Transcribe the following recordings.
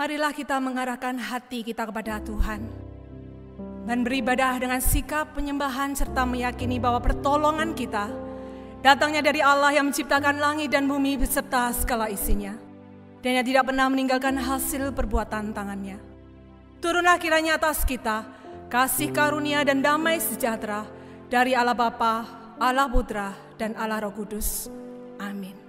Marilah kita mengarahkan hati kita kepada Tuhan dan beribadah dengan sikap penyembahan serta meyakini bahwa pertolongan kita datangnya dari Allah yang menciptakan langit dan bumi beserta segala isinya, dan yang tidak pernah meninggalkan hasil perbuatan tangannya. Turunlah kiranya atas kita kasih karunia dan damai sejahtera dari Allah Bapa, Allah Putra, dan Allah Roh Kudus. Amin.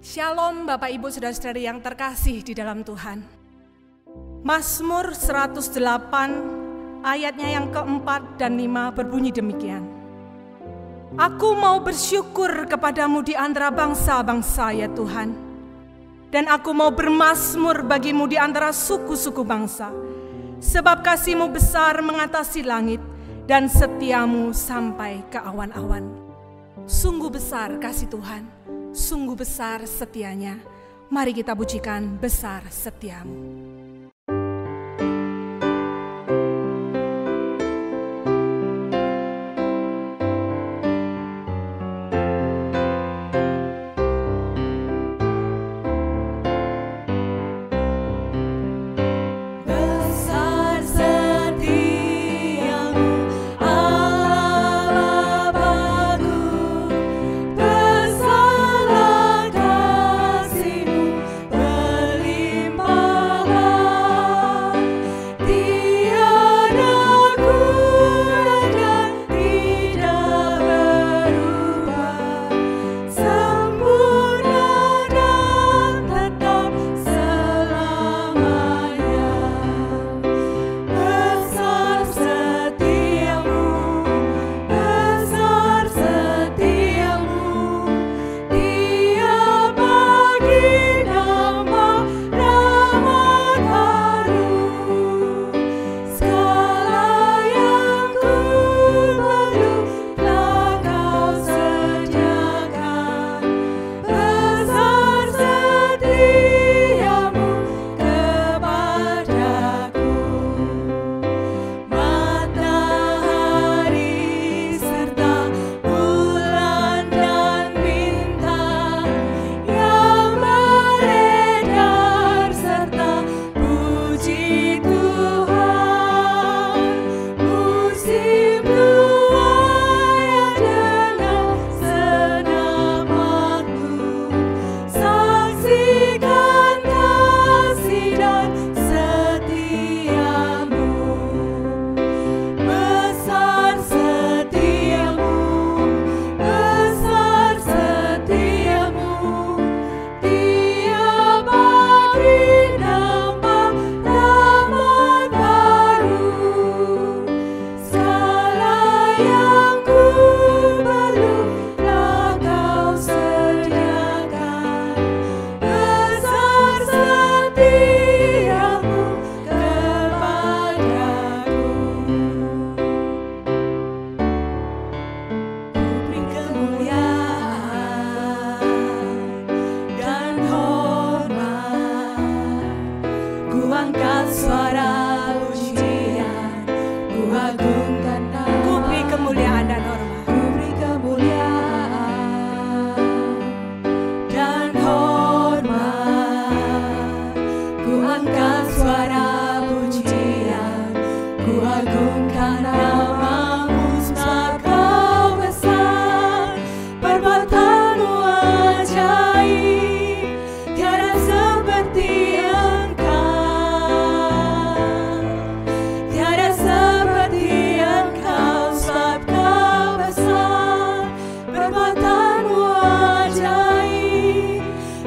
Shalom Bapak Ibu Saudara-saudari yang terkasih di dalam Tuhan. Mazmur 108 ayatnya yang keempat dan 5 berbunyi demikian. Aku mau bersyukur kepadamu di antara bangsa-bangsa ya Tuhan, dan aku mau bermazmur bagimu di antara suku-suku bangsa, sebab kasih-Mu besar mengatasi langit dan setiamu sampai ke awan-awan. Sungguh besar kasih Tuhan, sungguh besar setianya. Mari kita pujikan besar setiamu.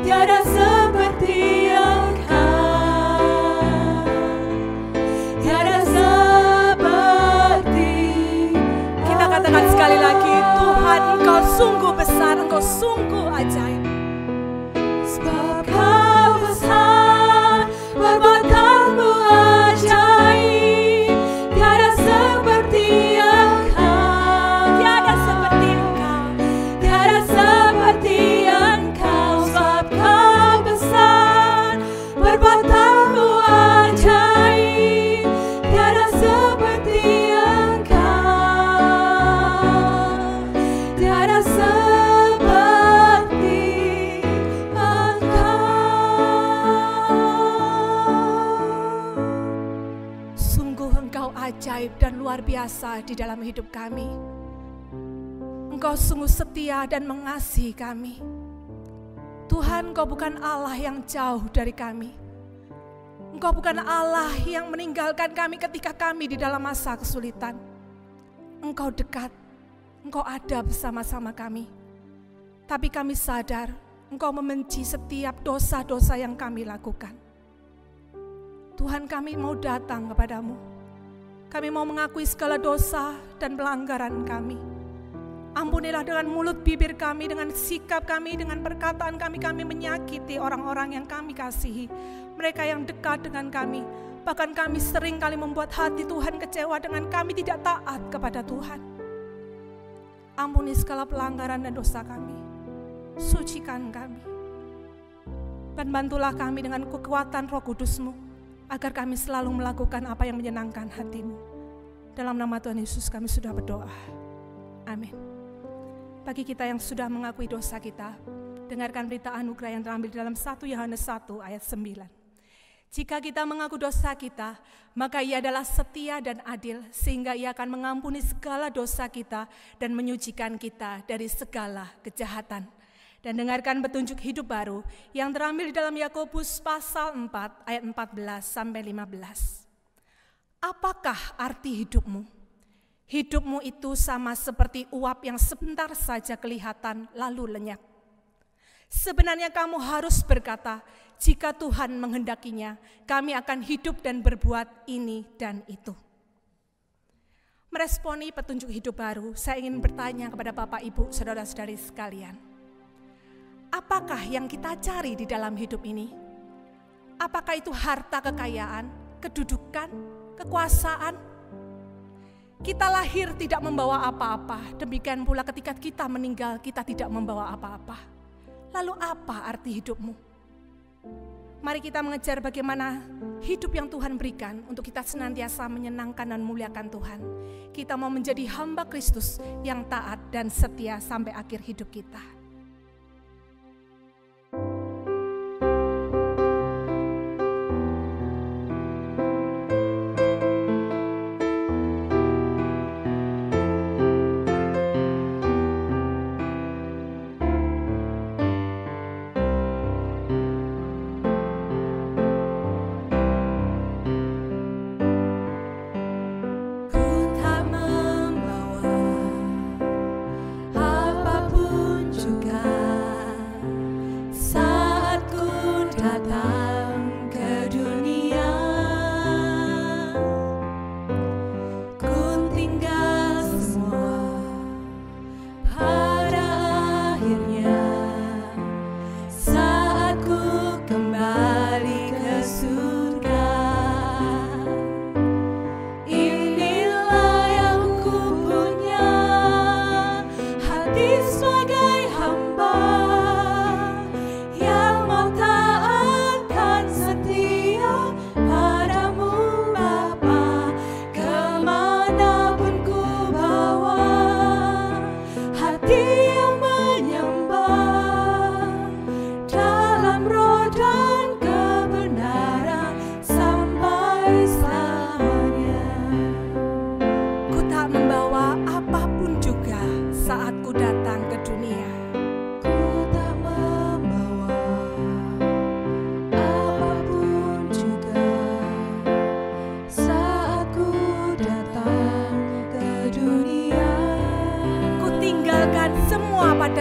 Tiada seperti Sungguh Engkau ajaib dan luar biasa di dalam hidup kami. Engkau sungguh setia dan mengasihi kami. Tuhan, Engkau bukan Allah yang jauh dari kami. Engkau bukan Allah yang meninggalkan kami ketika kami di dalam masa kesulitan. Engkau dekat, Engkau ada bersama-sama kami. Tapi kami sadar Engkau membenci setiap dosa-dosa yang kami lakukan. Tuhan, kami mau datang kepadamu. Kami mau mengakui segala dosa dan pelanggaran kami. Ampunilah dengan mulut bibir kami, dengan sikap kami, dengan perkataan kami menyakiti orang-orang yang kami kasihi. Mereka yang dekat dengan kami. Bahkan kami sering kali membuat hati Tuhan kecewa dengan kami tidak taat kepada Tuhan. Ampuni segala pelanggaran dan dosa kami. Sucikan kami. Dan bantulah kami dengan kekuatan Roh Kudus-Mu, agar kami selalu melakukan apa yang menyenangkan hati-Mu. Dalam nama Tuhan Yesus kami sudah berdoa. Amin. Bagi kita yang sudah mengakui dosa kita, dengarkan berita anugerah yang terambil dalam 1 Yohanes 1 ayat 9. Jika kita mengaku dosa kita, maka Ia adalah setia dan adil, sehingga Ia akan mengampuni segala dosa kita dan menyucikan kita dari segala kejahatan. Dan dengarkan petunjuk hidup baru yang terambil di dalam Yakobus pasal 4 ayat 14 sampai 15. Apakah arti hidupmu? Hidupmu itu sama seperti uap yang sebentar saja kelihatan lalu lenyap. Sebenarnya kamu harus berkata, jika Tuhan menghendakinya, kami akan hidup dan berbuat ini dan itu. Meresponi petunjuk hidup baru, saya ingin bertanya kepada Bapak, Ibu, saudara-saudari sekalian. Apakah yang kita cari di dalam hidup ini? Apakah itu harta kekayaan, kedudukan, kekuasaan? Kita lahir tidak membawa apa-apa, demikian pula ketika kita meninggal kita tidak membawa apa-apa. Lalu apa arti hidupmu? Mari kita mengejar bagaimana hidup yang Tuhan berikan untuk kita senantiasa menyenangkan dan memuliakan Tuhan. Kita mau menjadi hamba Kristus yang taat dan setia sampai akhir hidup kita.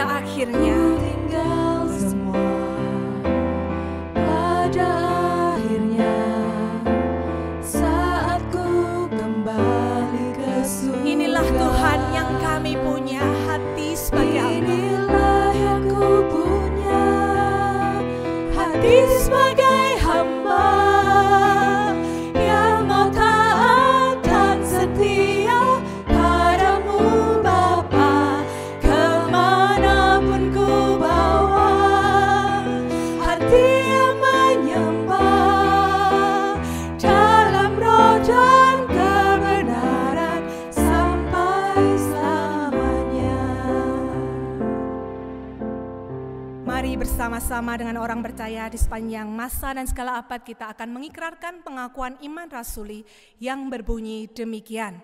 akhirnya tinggal semua pada akhirnya saat ku kembali ke surga. Inilah Tuhan yang kami punya, hati sebagai hamba. Inilah yang ku punya, hati sebagai hamba yang mau taat dan setia padamu Bapa, kemanapun ku bawa, hati yang menyembah dalam roh dan kebenaran sampai selamanya. Mari bersama-sama dengan orang percaya di sepanjang masa dan segala abad kita akan mengikrarkan pengakuan iman rasuli yang berbunyi demikian.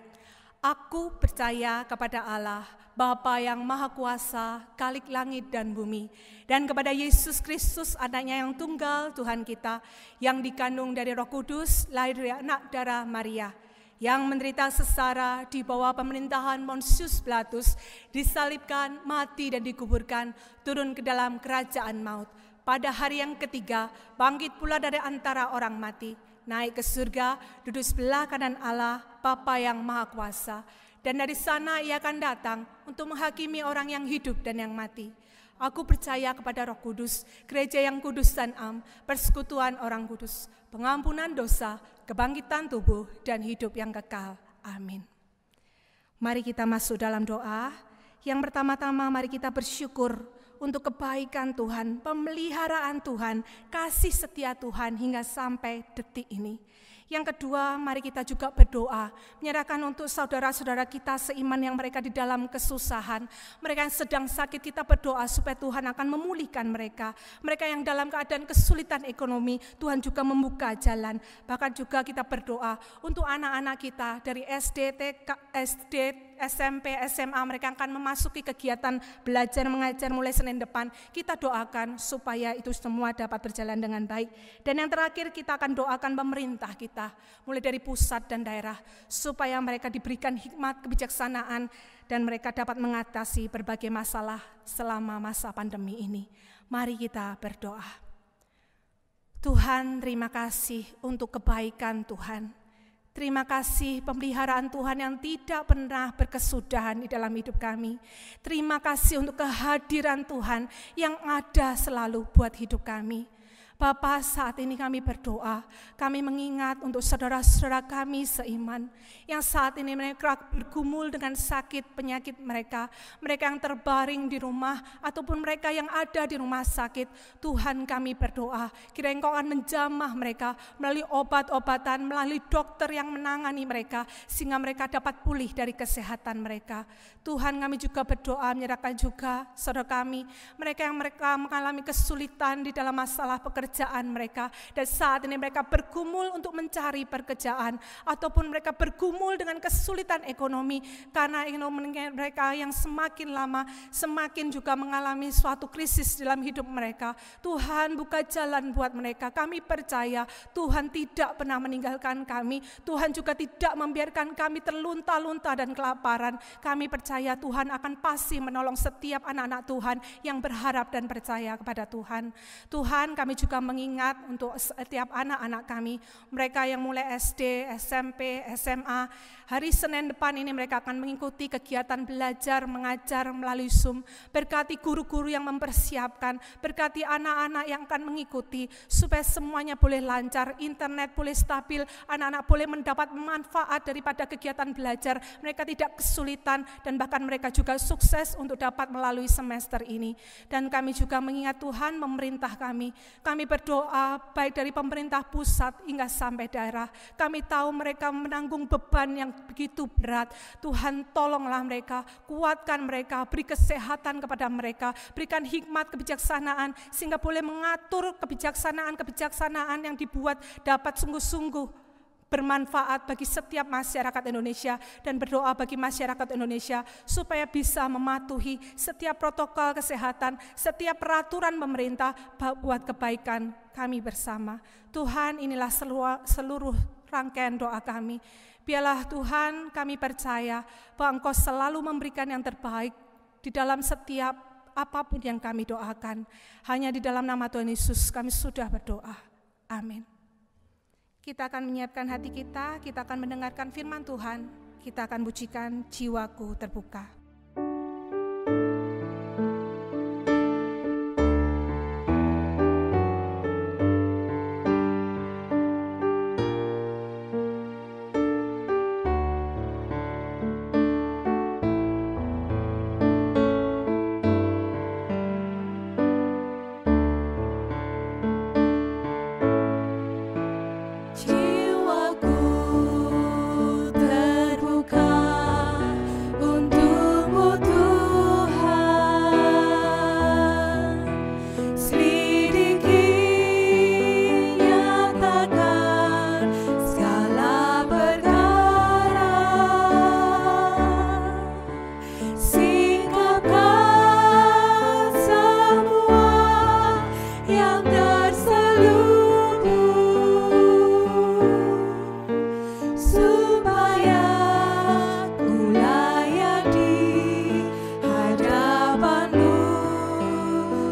Aku percaya kepada Allah, Bapa yang Maha Kuasa, Khalik langit dan bumi, dan kepada Yesus Kristus, anaknya yang tunggal, Tuhan kita, yang dikandung dari Roh Kudus, lahir dari anak darah Maria, yang menderita sengsara di bawah pemerintahan Pontius Pilatus, disalibkan, mati dan dikuburkan, turun ke dalam kerajaan maut. Pada hari yang ketiga, bangkit pula dari antara orang mati, naik ke surga, duduk sebelah kanan Allah, Bapa yang Maha Kuasa. Dan dari sana ia akan datang untuk menghakimi orang yang hidup dan yang mati. Aku percaya kepada Roh Kudus, gereja yang kudus dan am, persekutuan orang kudus, pengampunan dosa, kebangkitan tubuh, dan hidup yang kekal. Amin. Mari kita masuk dalam doa. Yang pertama-tama mari kita bersyukur untuk kebaikan Tuhan, pemeliharaan Tuhan, kasih setia Tuhan hingga sampai detik ini. Yang kedua, mari kita juga berdoa, menyerahkan untuk saudara-saudara kita seiman yang mereka di dalam kesusahan. Mereka yang sedang sakit, kita berdoa supaya Tuhan akan memulihkan mereka. Mereka yang dalam keadaan kesulitan ekonomi, Tuhan juga membuka jalan. Bahkan juga kita berdoa untuk anak-anak kita dari SD, TK, SD, SMP, SMA, mereka akan memasuki kegiatan belajar mengajar mulai Senin depan. Kita doakan supaya itu semua dapat berjalan dengan baik. Dan yang terakhir, kita akan doakan pemerintah kita, mulai dari pusat dan daerah, supaya mereka diberikan hikmat kebijaksanaan dan mereka dapat mengatasi berbagai masalah selama masa pandemi ini. Mari kita berdoa. Tuhan, terima kasih untuk kebaikan Tuhan. Terima kasih pemeliharaan Tuhan yang tidak pernah berkesudahan di dalam hidup kami. Terima kasih untuk kehadiran Tuhan yang ada selalu buat hidup kami. Bapa, saat ini kami berdoa, kami mengingat untuk saudara-saudara kami seiman, yang saat ini mereka bergumul dengan sakit penyakit mereka yang terbaring di rumah, ataupun mereka yang ada di rumah sakit. Tuhan, kami berdoa, kiranya Engkau akan menjamah mereka melalui obat-obatan, melalui dokter yang menangani mereka, sehingga mereka dapat pulih dari kesehatan mereka. Tuhan, kami juga berdoa, menyerahkan juga saudara kami, mereka yang mengalami kesulitan di dalam masalah pekerjaan mereka, dan saat ini mereka bergumul untuk mencari pekerjaan, ataupun mereka bergumul dengan kesulitan ekonomi, karena mereka yang semakin lama semakin juga mengalami suatu krisis dalam hidup mereka. Tuhan, buka jalan buat mereka. Kami percaya Tuhan tidak pernah meninggalkan kami. Tuhan juga tidak membiarkan kami terlunta-lunta dan kelaparan. Kami percaya Tuhan akan pasti menolong setiap anak-anak Tuhan yang berharap dan percaya kepada Tuhan. Tuhan, kami juga mengingat untuk setiap anak-anak kami, mereka yang mulai SD, SMP, SMA, hari Senin depan ini mereka akan mengikuti kegiatan belajar mengajar melalui Zoom. Berkati guru-guru yang mempersiapkan, berkati anak-anak yang akan mengikuti, supaya semuanya boleh lancar, internet boleh stabil, anak-anak boleh mendapat manfaat daripada kegiatan belajar, mereka tidak kesulitan, dan bahkan mereka juga sukses untuk dapat melalui semester ini. Dan kami juga mengingat Tuhan memerintah kami berdoa baik dari pemerintah pusat hingga sampai daerah. Kami tahu mereka menanggung beban yang begitu berat. Tuhan, tolonglah mereka, kuatkan mereka, beri kesehatan kepada mereka, berikan hikmat kebijaksanaan sehingga boleh mengatur kebijaksanaan yang dibuat dapat sungguh-sungguh bermanfaat bagi setiap masyarakat Indonesia, dan berdoa bagi masyarakat Indonesia supaya bisa mematuhi setiap protokol kesehatan, setiap peraturan pemerintah buat kebaikan kami bersama. Tuhan, inilah seluruh rangkaian doa kami. Biarlah Tuhan, kami percaya bahwa Engkau selalu memberikan yang terbaik di dalam setiap apapun yang kami doakan. Hanya di dalam nama Tuhan Yesus kami sudah berdoa. Amin. Kita akan menyiapkan hati kita akan mendengarkan firman Tuhan, kita akan pujikan Jiwaku Terbuka. Jiwaku terbuka untuk supaya ku layak di hadapan-Mu,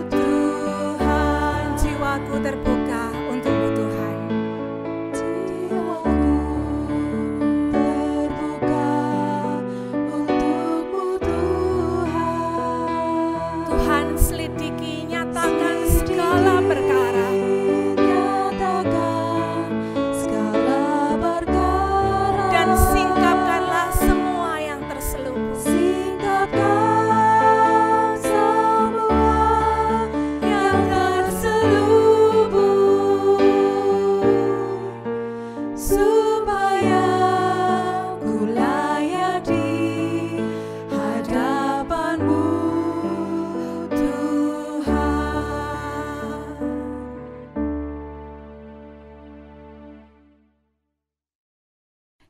Tuhan. Jiwaku terbuka untuk-Mu, Tuhan. Jiwaku terbuka untuk-Mu, Tuhan. Tuhan, selidiki, nyatakan segala perkara. Nyatakan segala perkara. Dan singkapkanlah semua yang terselubung. Singkapkan semua yang terselubung, supaya ku layak di hadapan-Mu, Tuhan.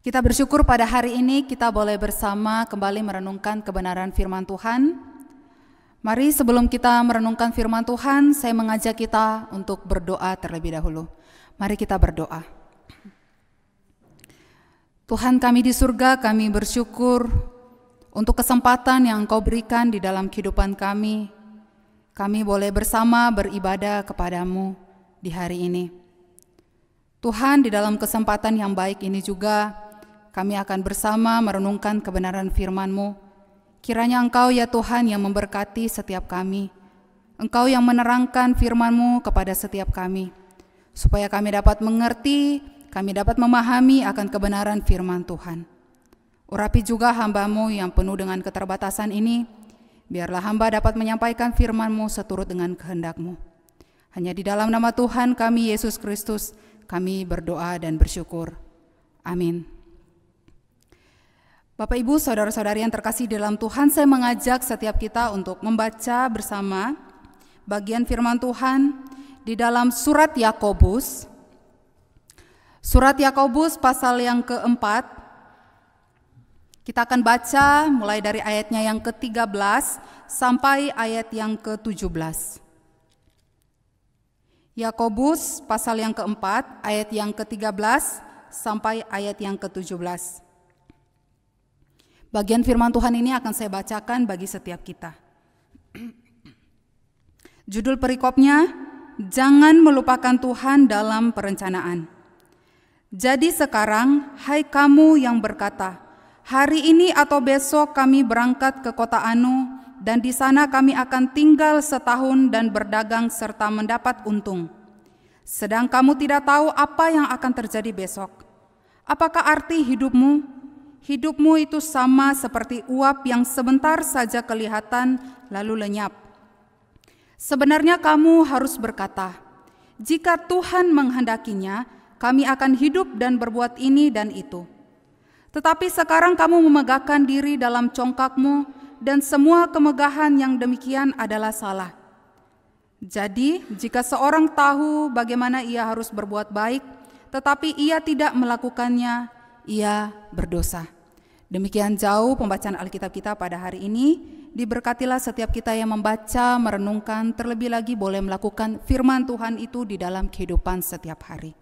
Kita bersyukur pada hari ini kita boleh bersama kembali merenungkan kebenaran firman Tuhan. Mari sebelum kita merenungkan firman Tuhan, saya mengajak kita untuk berdoa terlebih dahulu. Mari kita berdoa. Tuhan kami di surga, kami bersyukur untuk kesempatan yang Engkau berikan di dalam kehidupan kami. Kami boleh bersama beribadah kepadamu di hari ini. Tuhan, di dalam kesempatan yang baik ini juga, kami akan bersama merenungkan kebenaran firman-Mu. Kiranya Engkau ya Tuhan yang memberkati setiap kami. Engkau yang menerangkan firman-Mu kepada setiap kami. Supaya kami dapat mengerti, kami dapat memahami akan kebenaran firman Tuhan. Urapi juga hamba-Mu yang penuh dengan keterbatasan ini. Biarlah hamba dapat menyampaikan firman-Mu seturut dengan kehendak-Mu. Hanya di dalam nama Tuhan kami Yesus Kristus, kami berdoa dan bersyukur. Amin. Bapak, Ibu, saudara-saudari yang terkasih dalam Tuhan, saya mengajak setiap kita untuk membaca bersama bagian firman Tuhan di dalam surat Yakobus. Surat Yakobus pasal yang keempat. Kita akan baca mulai dari ayatnya yang ke-13 sampai ayat yang ke-17. Yakobus pasal yang keempat, ayat yang ke-13 sampai ayat yang ke-17. Bagian firman Tuhan ini akan saya bacakan bagi setiap kita. Judul perikopnya, jangan melupakan Tuhan dalam perencanaan. Jadi sekarang, hai kamu yang berkata, hari ini atau besok kami berangkat ke kota Anu, dan di sana kami akan tinggal setahun dan berdagang serta mendapat untung. Sedang kamu tidak tahu apa yang akan terjadi besok. Apakah arti hidupmu? Hidupmu itu sama seperti uap yang sebentar saja kelihatan lalu lenyap. Sebenarnya kamu harus berkata, jika Tuhan menghendakinya, kami akan hidup dan berbuat ini dan itu. Tetapi sekarang kamu memegahkan diri dalam congkakmu, dan semua kemegahan yang demikian adalah salah. Jadi, jika seorang tahu bagaimana ia harus berbuat baik, tetapi ia tidak melakukannya, ia berdosa. Demikian jauh pembacaan Alkitab kita pada hari ini. Diberkatilah setiap kita yang membaca, merenungkan, terlebih lagi boleh melakukan firman Tuhan itu di dalam kehidupan setiap hari.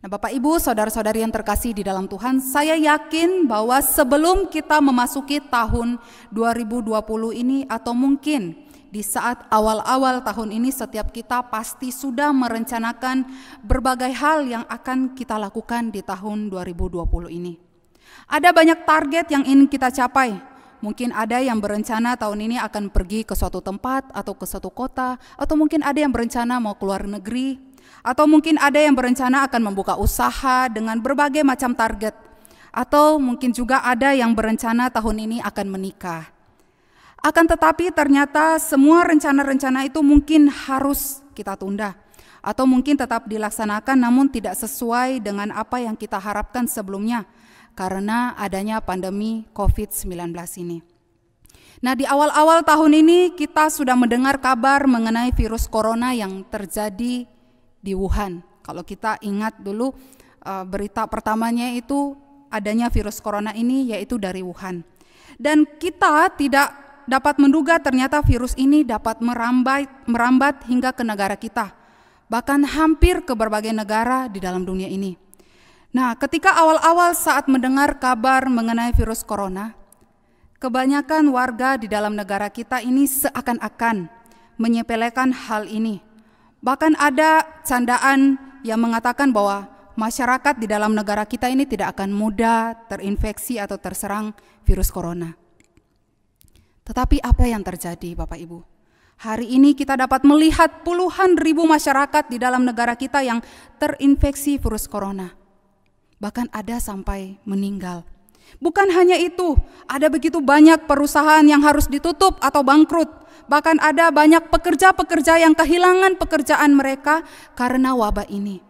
Nah, Bapak, Ibu, saudara-saudari yang terkasih di dalam Tuhan, saya yakin bahwa sebelum kita memasuki tahun 2020 ini, atau mungkin di saat awal-awal tahun ini, setiap kita pasti sudah merencanakan berbagai hal yang akan kita lakukan di tahun 2020 ini. Ada banyak target yang ingin kita capai. Mungkin ada yang berencana tahun ini akan pergi ke suatu tempat atau ke suatu kota, atau mungkin ada yang berencana mau keluar negeri, atau mungkin ada yang berencana akan membuka usaha dengan berbagai macam target, atau mungkin juga ada yang berencana tahun ini akan menikah. Akan tetapi ternyata semua rencana-rencana itu mungkin harus kita tunda, atau mungkin tetap dilaksanakan namun tidak sesuai dengan apa yang kita harapkan sebelumnya, karena adanya pandemi COVID-19 ini. Nah, di awal-awal tahun ini kita sudah mendengar kabar mengenai virus corona yang terjadi di Wuhan. Kalau kita ingat dulu berita pertamanya itu adanya virus corona ini yaitu dari Wuhan. Dan kita tidak dapat menduga ternyata virus ini dapat merambat hingga ke negara kita. Bahkan hampir ke berbagai negara di dalam dunia ini. Nah, ketika awal-awal saat mendengar kabar mengenai virus corona, kebanyakan warga di dalam negara kita ini seakan-akan menyepelekan hal ini. Bahkan ada candaan yang mengatakan bahwa masyarakat di dalam negara kita ini tidak akan mudah terinfeksi atau terserang virus corona. Tetapi apa yang terjadi, Bapak Ibu? Hari ini kita dapat melihat puluhan ribu masyarakat di dalam negara kita yang terinfeksi virus corona. Bahkan ada sampai meninggal. Bukan hanya itu, ada begitu banyak perusahaan yang harus ditutup atau bangkrut. Bahkan ada banyak pekerja-pekerja yang kehilangan pekerjaan mereka karena wabah ini.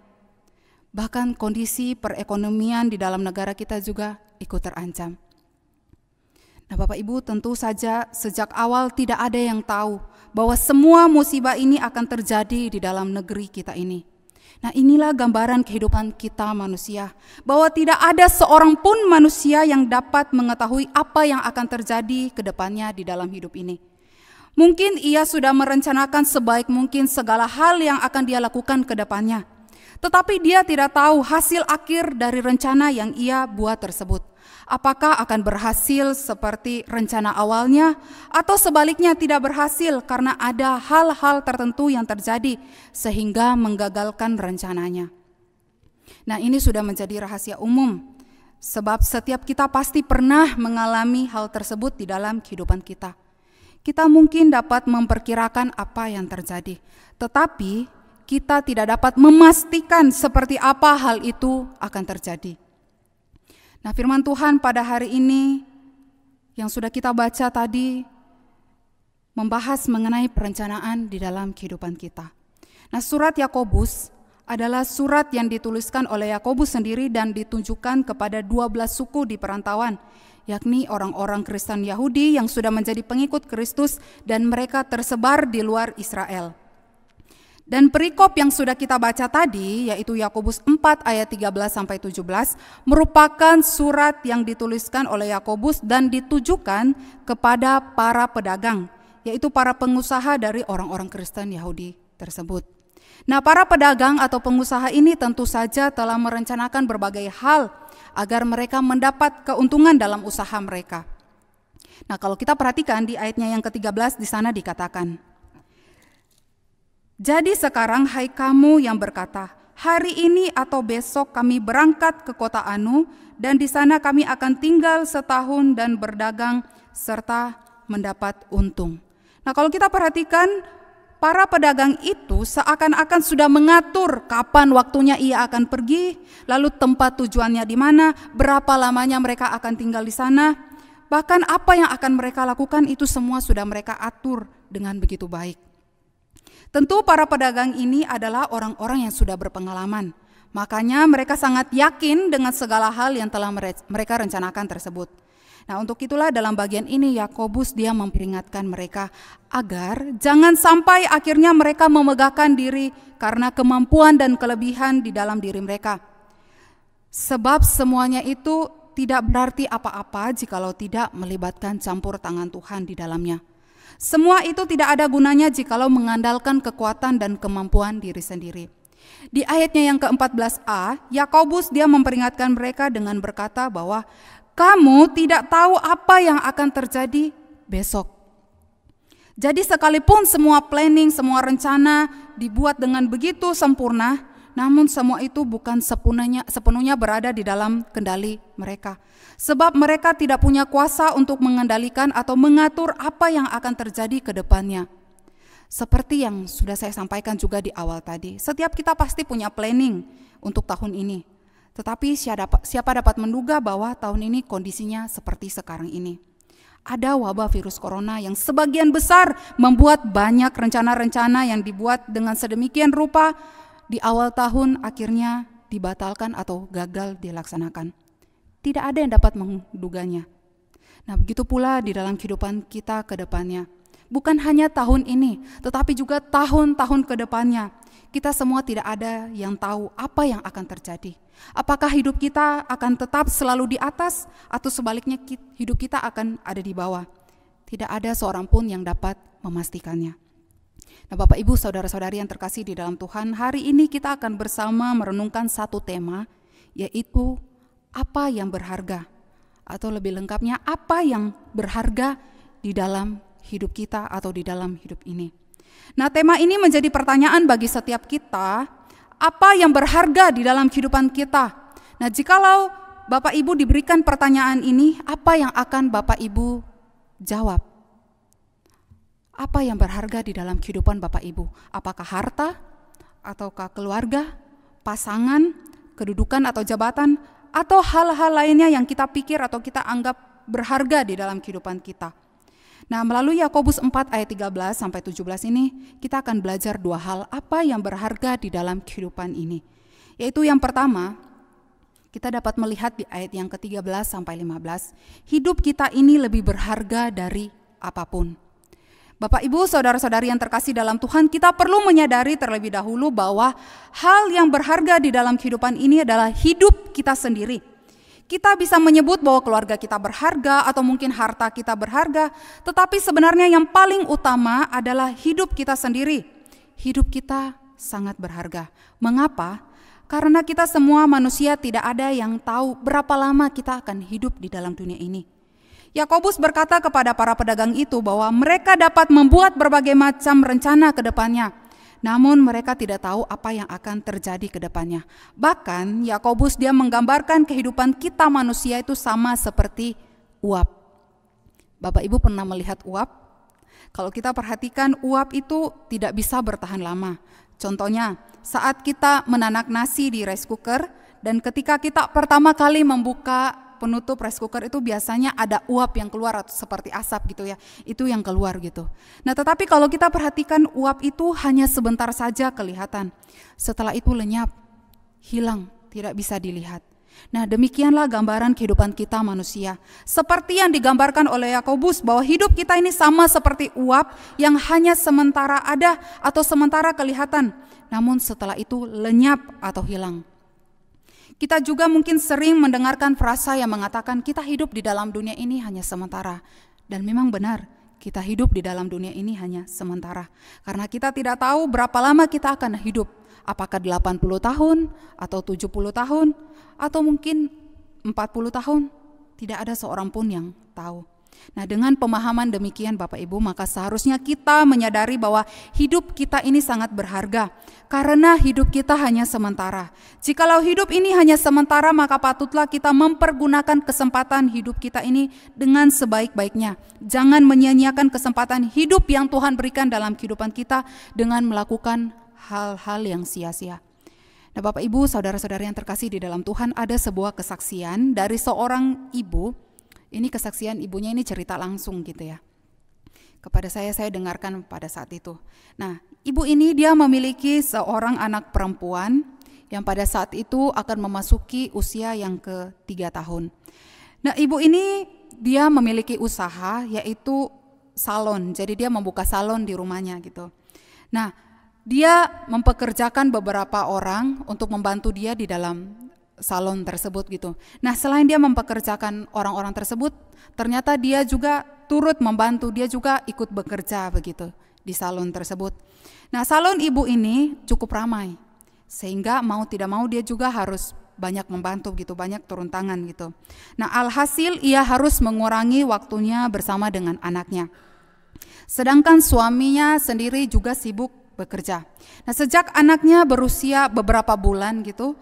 Bahkan kondisi perekonomian di dalam negara kita juga ikut terancam. Nah, Bapak Ibu, tentu saja sejak awal tidak ada yang tahu bahwa semua musibah ini akan terjadi di dalam negeri kita ini. Nah, inilah gambaran kehidupan kita manusia, bahwa tidak ada seorang pun manusia yang dapat mengetahui apa yang akan terjadi ke depannya di dalam hidup ini. Mungkin ia sudah merencanakan sebaik mungkin segala hal yang akan dia lakukan ke depannya, tetapi dia tidak tahu hasil akhir dari rencana yang ia buat tersebut. Apakah akan berhasil seperti rencana awalnya, atau sebaliknya tidak berhasil karena ada hal-hal tertentu yang terjadi sehingga menggagalkan rencananya. Nah, ini sudah menjadi rahasia umum, sebab setiap kita pasti pernah mengalami hal tersebut di dalam kehidupan kita. Kita mungkin dapat memperkirakan apa yang terjadi, tetapi kita tidak dapat memastikan seperti apa hal itu akan terjadi. Nah, firman Tuhan pada hari ini yang sudah kita baca tadi membahas mengenai perencanaan di dalam kehidupan kita. Nah, surat Yakobus adalah surat yang dituliskan oleh Yakobus sendiri dan ditujukan kepada 12 suku di perantauan, yakni orang-orang Kristen Yahudi yang sudah menjadi pengikut Kristus dan mereka tersebar di luar Israel. Dan perikop yang sudah kita baca tadi, yaitu Yakobus 4 ayat 13-17, merupakan surat yang dituliskan oleh Yakobus dan ditujukan kepada para pedagang, yaitu para pengusaha dari orang-orang Kristen Yahudi tersebut. Nah, para pedagang atau pengusaha ini tentu saja telah merencanakan berbagai hal agar mereka mendapat keuntungan dalam usaha mereka. Nah, kalau kita perhatikan di ayatnya yang ke-13 di sana dikatakan, "Jadi sekarang hai kamu yang berkata, hari ini atau besok kami berangkat ke kota Anu dan di sana kami akan tinggal setahun dan berdagang serta mendapat untung." Nah, kalau kita perhatikan, para pedagang itu seakan-akan sudah mengatur kapan waktunya ia akan pergi, lalu tempat tujuannya di mana, berapa lamanya mereka akan tinggal di sana. Bahkan apa yang akan mereka lakukan itu semua sudah mereka atur dengan begitu baik. Tentu para pedagang ini adalah orang-orang yang sudah berpengalaman. Makanya mereka sangat yakin dengan segala hal yang telah mereka rencanakan tersebut. Nah, untuk itulah dalam bagian ini Yakobus dia memperingatkan mereka agar jangan sampai akhirnya mereka memegahkan diri karena kemampuan dan kelebihan di dalam diri mereka. Sebab semuanya itu tidak berarti apa-apa jikalau tidak melibatkan campur tangan Tuhan di dalamnya. Semua itu tidak ada gunanya jikalau mengandalkan kekuatan dan kemampuan diri sendiri. Di ayatnya yang ke-14a, Yakobus dia memperingatkan mereka dengan berkata bahwa kamu tidak tahu apa yang akan terjadi besok. Jadi sekalipun semua planning, semua rencana dibuat dengan begitu sempurna, namun semua itu bukan sepenuhnya berada di dalam kendali mereka. Sebab mereka tidak punya kuasa untuk mengendalikan atau mengatur apa yang akan terjadi ke depannya. Seperti yang sudah saya sampaikan juga di awal tadi, setiap kita pasti punya planning untuk tahun ini. Tetapi siapa dapat menduga bahwa tahun ini kondisinya seperti sekarang ini. Ada wabah virus corona yang sebagian besar membuat banyak rencana-rencana yang dibuat dengan sedemikian rupa di awal tahun akhirnya dibatalkan atau gagal dilaksanakan. Tidak ada yang dapat menduganya. Nah, begitu pula di dalam kehidupan kita ke depannya. Bukan hanya tahun ini, tetapi juga tahun-tahun ke depannya. Kita semua tidak ada yang tahu apa yang akan terjadi. Apakah hidup kita akan tetap selalu di atas atau sebaliknya hidup kita akan ada di bawah? Tidak ada seorang pun yang dapat memastikannya. Nah, Bapak Ibu, saudara-saudari yang terkasih di dalam Tuhan, hari ini kita akan bersama merenungkan satu tema yaitu apa yang berharga, atau lebih lengkapnya apa yang berharga di dalam hidup kita atau di dalam hidup ini. Nah, tema ini menjadi pertanyaan bagi setiap kita, apa yang berharga di dalam kehidupan kita. Nah, jikalau Bapak Ibu diberikan pertanyaan ini, apa yang akan Bapak Ibu jawab? Apa yang berharga di dalam kehidupan Bapak Ibu? Apakah harta, ataukah keluarga, pasangan, kedudukan atau jabatan, atau hal-hal lainnya yang kita pikir atau kita anggap berharga di dalam kehidupan kita? Nah, melalui Yakobus 4 ayat 13 sampai 17 ini, kita akan belajar dua hal apa yang berharga di dalam kehidupan ini. Yaitu yang pertama, kita dapat melihat di ayat yang ke-13 sampai 15, hidup kita ini lebih berharga dari apapun. Bapak, Ibu, saudara-saudari yang terkasih dalam Tuhan, kita perlu menyadari terlebih dahulu bahwa hal yang berharga di dalam kehidupan ini adalah hidup kita sendiri. Kita bisa menyebut bahwa keluarga kita berharga atau mungkin harta kita berharga, tetapi sebenarnya yang paling utama adalah hidup kita sendiri. Hidup kita sangat berharga. Mengapa? Karena kita semua manusia tidak ada yang tahu berapa lama kita akan hidup di dalam dunia ini. Yakobus berkata kepada para pedagang itu bahwa mereka dapat membuat berbagai macam rencana ke depannya, namun mereka tidak tahu apa yang akan terjadi ke depannya. Bahkan Yakobus dia menggambarkan kehidupan kita manusia itu sama seperti uap. Bapak Ibu pernah melihat uap? Kalau kita perhatikan, uap itu tidak bisa bertahan lama. Contohnya, saat kita menanak nasi di rice cooker dan ketika kita pertama kali membuka penutup rice cooker itu biasanya ada uap yang keluar atau seperti asap gitu ya. Itu yang keluar gitu. Nah, tetapi kalau kita perhatikan uap itu hanya sebentar saja kelihatan. Setelah itu lenyap, hilang, tidak bisa dilihat. Nah, demikianlah gambaran kehidupan kita manusia. Seperti yang digambarkan oleh Yakobus bahwa hidup kita ini sama seperti uap yang hanya sementara ada atau sementara kelihatan, namun setelah itu lenyap atau hilang. Kita juga mungkin sering mendengarkan frasa yang mengatakan kita hidup di dalam dunia ini hanya sementara. Dan memang benar, kita hidup di dalam dunia ini hanya sementara. Karena kita tidak tahu berapa lama kita akan hidup. Apakah 80 tahun atau 70 tahun atau mungkin 40 tahun, tidak ada seorang pun yang tahu. Nah, dengan pemahaman demikian Bapak Ibu, maka seharusnya kita menyadari bahwa hidup kita ini sangat berharga karena hidup kita hanya sementara. Jikalau hidup ini hanya sementara, maka patutlah kita mempergunakan kesempatan hidup kita ini dengan sebaik-baiknya. Jangan menyia-nyiakan kesempatan hidup yang Tuhan berikan dalam kehidupan kita dengan melakukan hal-hal yang sia-sia. Nah, Bapak Ibu, saudara-saudari yang terkasih di dalam Tuhan, ada sebuah kesaksian dari seorang ibu. Ini kesaksian ibunya ini cerita langsung gitu ya. Kepada saya dengarkan pada saat itu. Nah, ibu ini dia memiliki seorang anak perempuan yang pada saat itu akan memasuki usia yang ke-3 tahun. Nah, ibu ini dia memiliki usaha yaitu salon. Jadi dia membuka salon di rumahnya gitu. Nah, dia mempekerjakan beberapa orang untuk membantu dia di dalam salon tersebut gitu. Nah, selain dia mempekerjakan orang-orang tersebut, ternyata dia juga turut membantu, dia juga ikut bekerja begitu di salon tersebut. Nah, salon ibu ini cukup ramai, sehingga mau tidak mau dia juga harus banyak membantu gitu, banyak turun tangan gitu. Nah, alhasil ia harus mengurangi waktunya bersama dengan anaknya. Sedangkan suaminya sendiri juga sibuk bekerja. Nah, sejak anaknya berusia beberapa bulan gitu,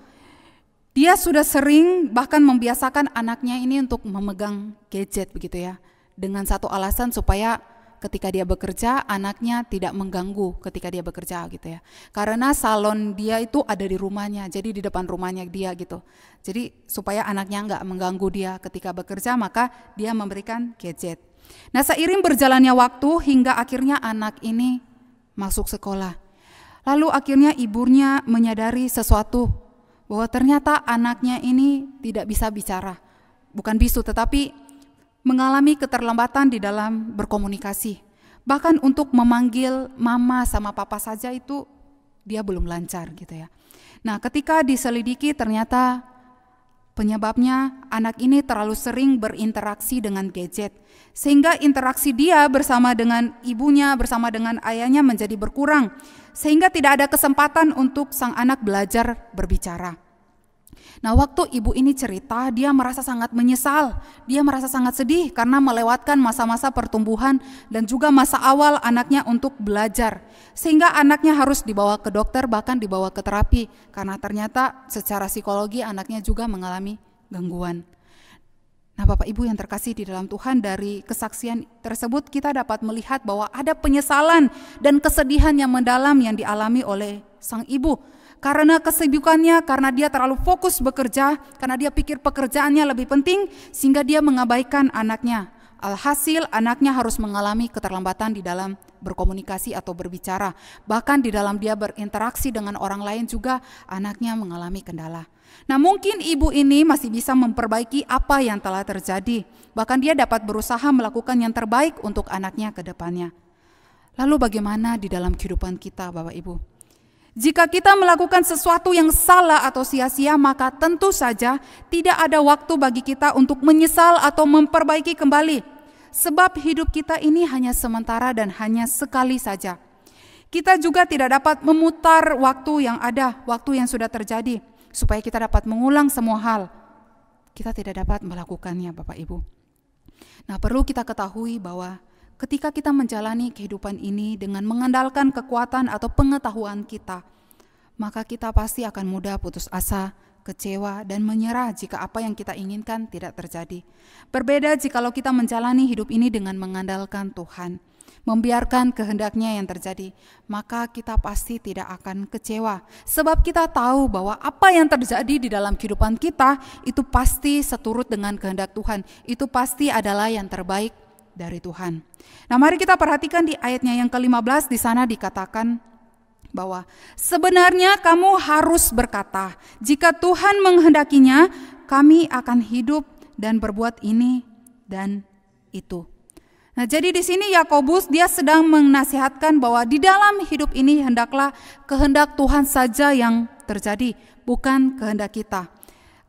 dia sudah sering bahkan membiasakan anaknya ini untuk memegang gadget begitu ya. Dengan satu alasan supaya ketika dia bekerja, anaknya tidak mengganggu ketika dia bekerja gitu ya. Karena salon dia itu ada di rumahnya, jadi di depan rumahnya dia gitu. Jadi supaya anaknya enggak mengganggu dia ketika bekerja, maka dia memberikan gadget. Nah, seiring berjalannya waktu hingga akhirnya anak ini masuk sekolah. Lalu akhirnya ibunya menyadari sesuatu, bahwa ternyata anaknya ini tidak bisa bicara. Bukan bisu, tetapi mengalami keterlambatan di dalam berkomunikasi. Bahkan untuk memanggil mama sama papa saja itu dia belum lancar gitu ya. Nah, ketika diselidiki ternyata penyebabnya anak ini terlalu sering berinteraksi dengan gadget. Sehingga interaksi dia bersama dengan ibunya, bersama dengan ayahnya menjadi berkurang. Sehingga tidak ada kesempatan untuk sang anak belajar berbicara. Nah, waktu ibu ini cerita, dia merasa sangat menyesal, dia merasa sangat sedih karena melewatkan masa-masa pertumbuhan dan juga masa awal anaknya untuk belajar. Sehingga anaknya harus dibawa ke dokter, bahkan dibawa ke terapi, karena ternyata secara psikologi anaknya juga mengalami gangguan. Nah, Bapak Ibu yang terkasih di dalam Tuhan, dari kesaksian tersebut kita dapat melihat bahwa ada penyesalan dan kesedihan yang mendalam yang dialami oleh sang ibu. Karena kesibukannya, karena dia terlalu fokus bekerja, karena dia pikir pekerjaannya lebih penting, sehingga dia mengabaikan anaknya. Alhasil anaknya harus mengalami keterlambatan di dalam berkomunikasi atau berbicara. Bahkan di dalam dia berinteraksi dengan orang lain juga anaknya mengalami kendala. Nah, mungkin ibu ini masih bisa memperbaiki apa yang telah terjadi. Bahkan dia dapat berusaha melakukan yang terbaik untuk anaknya ke depannya. Lalu bagaimana di dalam kehidupan kita, Bapak Ibu? Jika kita melakukan sesuatu yang salah atau sia-sia, maka tentu saja tidak ada waktu bagi kita untuk menyesal atau memperbaiki kembali. Sebab hidup kita ini hanya sementara dan hanya sekali saja. Kita juga tidak dapat memutar waktu yang ada, waktu yang sudah terjadi, supaya kita dapat mengulang semua hal. Kita tidak dapat melakukannya, Bapak Ibu. Nah, perlu kita ketahui bahwa ketika kita menjalani kehidupan ini dengan mengandalkan kekuatan atau pengetahuan kita, maka kita pasti akan mudah putus asa, kecewa, dan menyerah jika apa yang kita inginkan tidak terjadi. Berbeda jikalau kita menjalani hidup ini dengan mengandalkan Tuhan, membiarkan kehendaknya yang terjadi, maka kita pasti tidak akan kecewa. Sebab kita tahu bahwa apa yang terjadi di dalam kehidupan kita itu pasti seturut dengan kehendak Tuhan. Itu pasti adalah yang terbaik dari Tuhan. Nah, mari kita perhatikan di ayatnya yang ke-15, di sana dikatakan bahwa sebenarnya kamu harus berkata, jika Tuhan menghendakinya, kami akan hidup dan berbuat ini dan itu. Nah, jadi di sini Yakobus dia sedang menasihatkan bahwa di dalam hidup ini hendaklah kehendak Tuhan saja yang terjadi, bukan kehendak kita.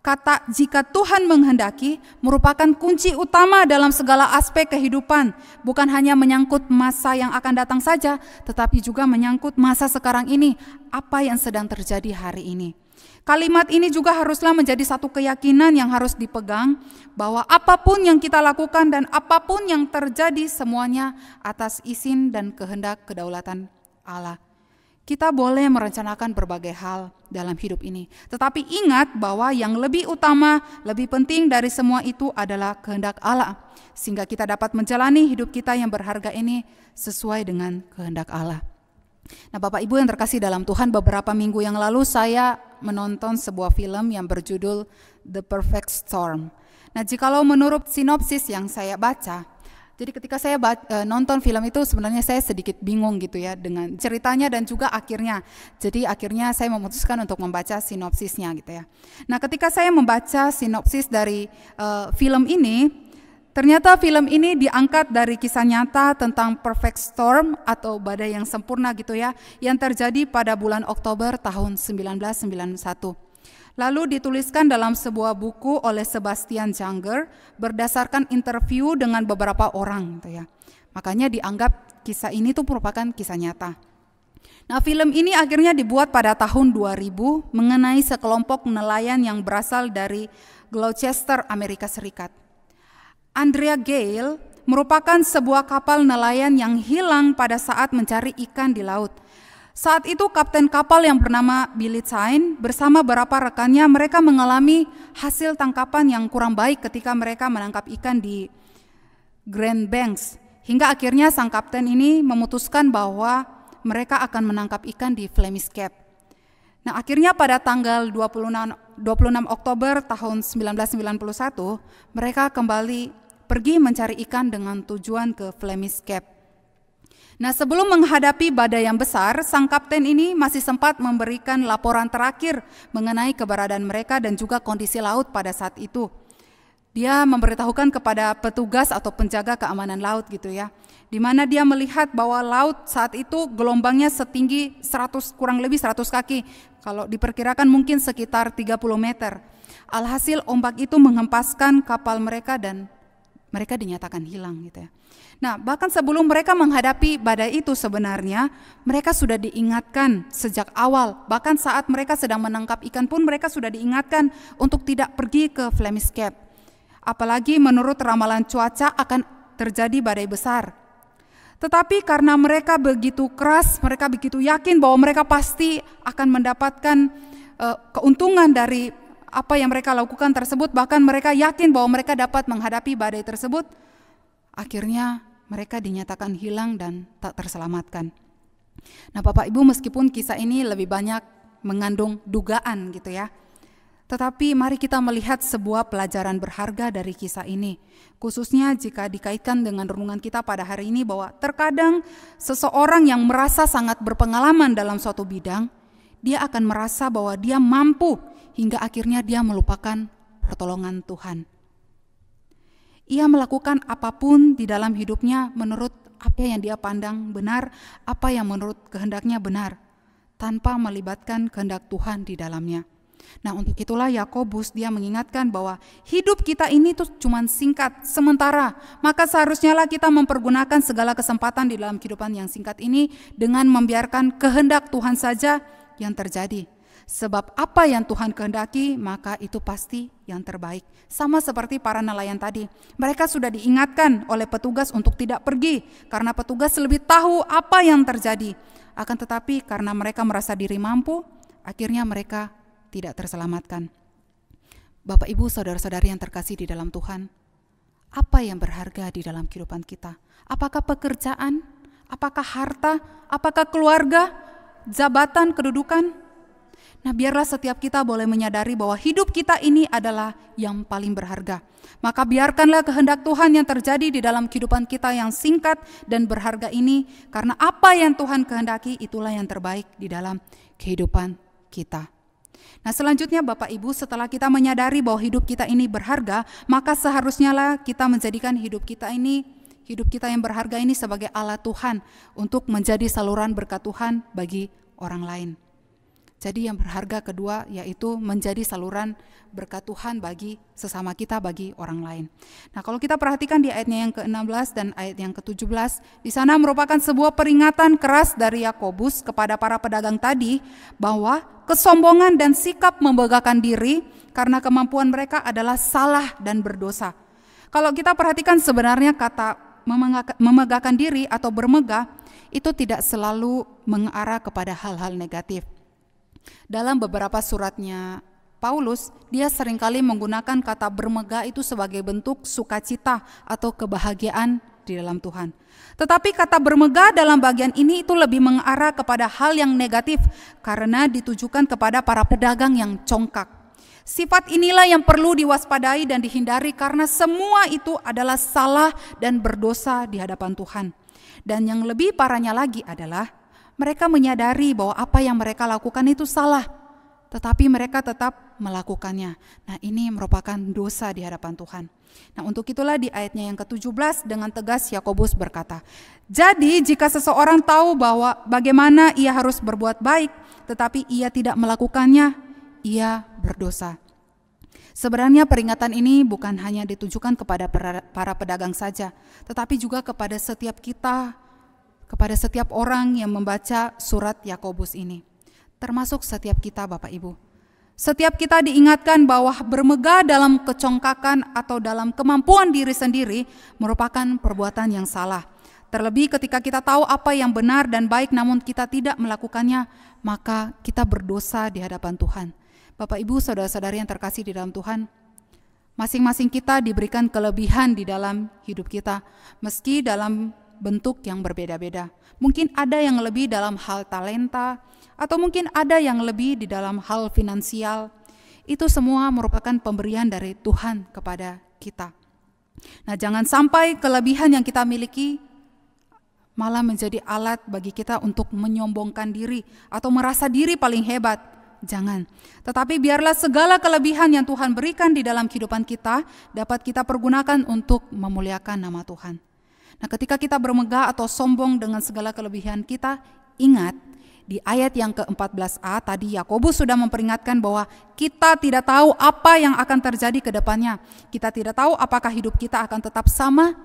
Kata jika Tuhan menghendaki merupakan kunci utama dalam segala aspek kehidupan. Bukan hanya menyangkut masa yang akan datang saja, tetapi juga menyangkut masa sekarang ini, apa yang sedang terjadi hari ini. Kalimat ini juga haruslah menjadi satu keyakinan yang harus dipegang, bahwa apapun yang kita lakukan dan apapun yang terjadi semuanya atas izin dan kehendak kedaulatan Allah. Kita boleh merencanakan berbagai hal dalam hidup ini, tetapi ingat bahwa yang lebih utama, lebih penting dari semua itu adalah kehendak Allah, sehingga kita dapat menjalani hidup kita yang berharga ini sesuai dengan kehendak Allah. Nah, Bapak Ibu yang terkasih dalam Tuhan, beberapa minggu yang lalu saya menonton sebuah film yang berjudul The Perfect Storm. Nah, jikalau menurut sinopsis yang saya baca, jadi ketika saya nonton film itu sebenarnya saya sedikit bingung gitu ya dengan ceritanya dan juga akhirnya. Jadi akhirnya saya memutuskan untuk membaca sinopsisnya gitu ya. Nah, ketika saya membaca sinopsis dari film ini, ternyata film ini diangkat dari kisah nyata tentang perfect storm atau badai yang sempurna gitu ya, yang terjadi pada bulan Oktober tahun 1991. Lalu dituliskan dalam sebuah buku oleh Sebastian Junger berdasarkan interview dengan beberapa orang gitu ya. Makanya dianggap kisah ini tuh merupakan kisah nyata. Nah, film ini akhirnya dibuat pada tahun 2000 mengenai sekelompok nelayan yang berasal dari Gloucester, Amerika Serikat. Andrea Gale merupakan sebuah kapal nelayan yang hilang pada saat mencari ikan di laut. Saat itu kapten kapal yang bernama Billy Tyne bersama beberapa rekannya mereka mengalami hasil tangkapan yang kurang baik ketika mereka menangkap ikan di Grand Banks. Hingga akhirnya sang kapten ini memutuskan bahwa mereka akan menangkap ikan di Flemish Cape. Nah, akhirnya pada tanggal 26 Oktober tahun 1991 mereka kembali pergi mencari ikan dengan tujuan ke Flemish Cape. Nah, sebelum menghadapi badai yang besar, sang kapten ini masih sempat memberikan laporan terakhir mengenai keberadaan mereka dan juga kondisi laut pada saat itu. Dia memberitahukan kepada petugas atau penjaga keamanan laut gitu ya, di mana dia melihat bahwa laut saat itu gelombangnya setinggi kurang lebih 100 kaki, kalau diperkirakan mungkin sekitar 30 meter. Alhasil ombak itu menghempaskan kapal mereka dan mereka dinyatakan hilang gitu ya. Nah, bahkan sebelum mereka menghadapi badai itu sebenarnya mereka sudah diingatkan sejak awal. Bahkan saat mereka sedang menangkap ikan pun mereka sudah diingatkan untuk tidak pergi ke Flemish Cape. Apalagi menurut ramalan cuaca akan terjadi badai besar. Tetapi karena mereka begitu keras, mereka begitu yakin bahwa mereka pasti akan mendapatkan keuntungan dari apa yang mereka lakukan tersebut, bahkan mereka yakin bahwa mereka dapat menghadapi badai tersebut, akhirnya mereka dinyatakan hilang dan tak terselamatkan. Nah, Bapak Ibu, meskipun kisah ini lebih banyak mengandung dugaan gitu ya, tetapi mari kita melihat sebuah pelajaran berharga dari kisah ini, khususnya jika dikaitkan dengan renungan kita pada hari ini, bahwa terkadang seseorang yang merasa sangat berpengalaman dalam suatu bidang, dia akan merasa bahwa dia mampu hingga akhirnya dia melupakan pertolongan Tuhan. Ia melakukan apapun di dalam hidupnya menurut apa yang dia pandang benar, apa yang menurut kehendaknya benar, tanpa melibatkan kehendak Tuhan di dalamnya. Nah, untuk itulah Yakobus dia mengingatkan bahwa hidup kita ini tuh cuma singkat, sementara. Maka seharusnya lah kita mempergunakan segala kesempatan di dalam kehidupan yang singkat ini dengan membiarkan kehendak Tuhan saja yang terjadi. Sebab apa yang Tuhan kehendaki, maka itu pasti yang terbaik. Sama seperti para nelayan tadi. Mereka sudah diingatkan oleh petugas untuk tidak pergi, karena petugas lebih tahu apa yang terjadi. Akan tetapi karena mereka merasa diri mampu, akhirnya mereka tidak terselamatkan. Bapak, Ibu, saudara-saudari yang terkasih di dalam Tuhan, apa yang berharga di dalam kehidupan kita? Apakah pekerjaan? Apakah harta? Apakah keluarga? Jabatan, kedudukan? Nah, biarlah setiap kita boleh menyadari bahwa hidup kita ini adalah yang paling berharga. Maka biarkanlah kehendak Tuhan yang terjadi di dalam kehidupan kita yang singkat dan berharga ini, karena apa yang Tuhan kehendaki itulah yang terbaik di dalam kehidupan kita. Nah, selanjutnya Bapak Ibu, setelah kita menyadari bahwa hidup kita ini berharga, maka seharusnya lah kita menjadikan hidup kita yang berharga ini sebagai alat Tuhan untuk menjadi saluran berkat Tuhan bagi orang lain. Jadi yang berharga kedua yaitu menjadi saluran berkat Tuhan bagi sesama kita, bagi orang lain. Nah, kalau kita perhatikan di ayatnya yang ke-16 dan ayat yang ke-17, di sana merupakan sebuah peringatan keras dari Yakobus kepada para pedagang tadi bahwa kesombongan dan sikap membanggakan diri karena kemampuan mereka adalah salah dan berdosa. Kalau kita perhatikan sebenarnya kata memegahkan diri atau bermegah itu tidak selalu mengarah kepada hal-hal negatif. Dalam beberapa suratnya Paulus, dia seringkali menggunakan kata bermegah itu sebagai bentuk sukacita atau kebahagiaan di dalam Tuhan. Tetapi kata bermegah dalam bagian ini itu lebih mengarah kepada hal yang negatif karena ditujukan kepada para pedagang yang congkak. Sifat inilah yang perlu diwaspadai dan dihindari karena semua itu adalah salah dan berdosa di hadapan Tuhan. Dan yang lebih parahnya lagi adalah mereka menyadari bahwa apa yang mereka lakukan itu salah, tetapi mereka tetap melakukannya. Nah, ini merupakan dosa di hadapan Tuhan. Nah, untuk itulah di ayatnya yang ke-17 dengan tegas Yakobus berkata, "Jadi jika seseorang tahu bahwa bagaimana ia harus berbuat baik, tetapi ia tidak melakukannya, ia berdosa." Sebenarnya peringatan ini bukan hanya ditujukan kepada para pedagang saja, tetapi juga kepada setiap kita, kepada setiap orang yang membaca surat Yakobus ini, termasuk setiap kita Bapak Ibu. Setiap kita diingatkan bahwa bermegah dalam kecongkakan atau dalam kemampuan diri sendiri merupakan perbuatan yang salah. Terlebih ketika kita tahu apa yang benar dan baik namun kita tidak melakukannya, maka kita berdosa di hadapan Tuhan. Bapak Ibu, saudara-saudari yang terkasih di dalam Tuhan, masing-masing kita diberikan kelebihan di dalam hidup kita, meski dalam bentuk yang berbeda-beda. Mungkin ada yang lebih dalam hal talenta, atau mungkin ada yang lebih di dalam hal finansial. Itu semua merupakan pemberian dari Tuhan kepada kita. Nah, jangan sampai kelebihan yang kita miliki malah menjadi alat bagi kita untuk menyombongkan diri atau merasa diri paling hebat. Jangan. Tetapi biarlah segala kelebihan yang Tuhan berikan di dalam kehidupan kita dapat kita pergunakan untuk memuliakan nama Tuhan. Nah, ketika kita bermegah atau sombong dengan segala kelebihan kita, ingat, Di ayat yang ke-14a tadi Yakobus sudah memperingatkan bahwa kita tidak tahu apa yang akan terjadi ke depannya. Kita tidak tahu apakah hidup kita akan tetap sama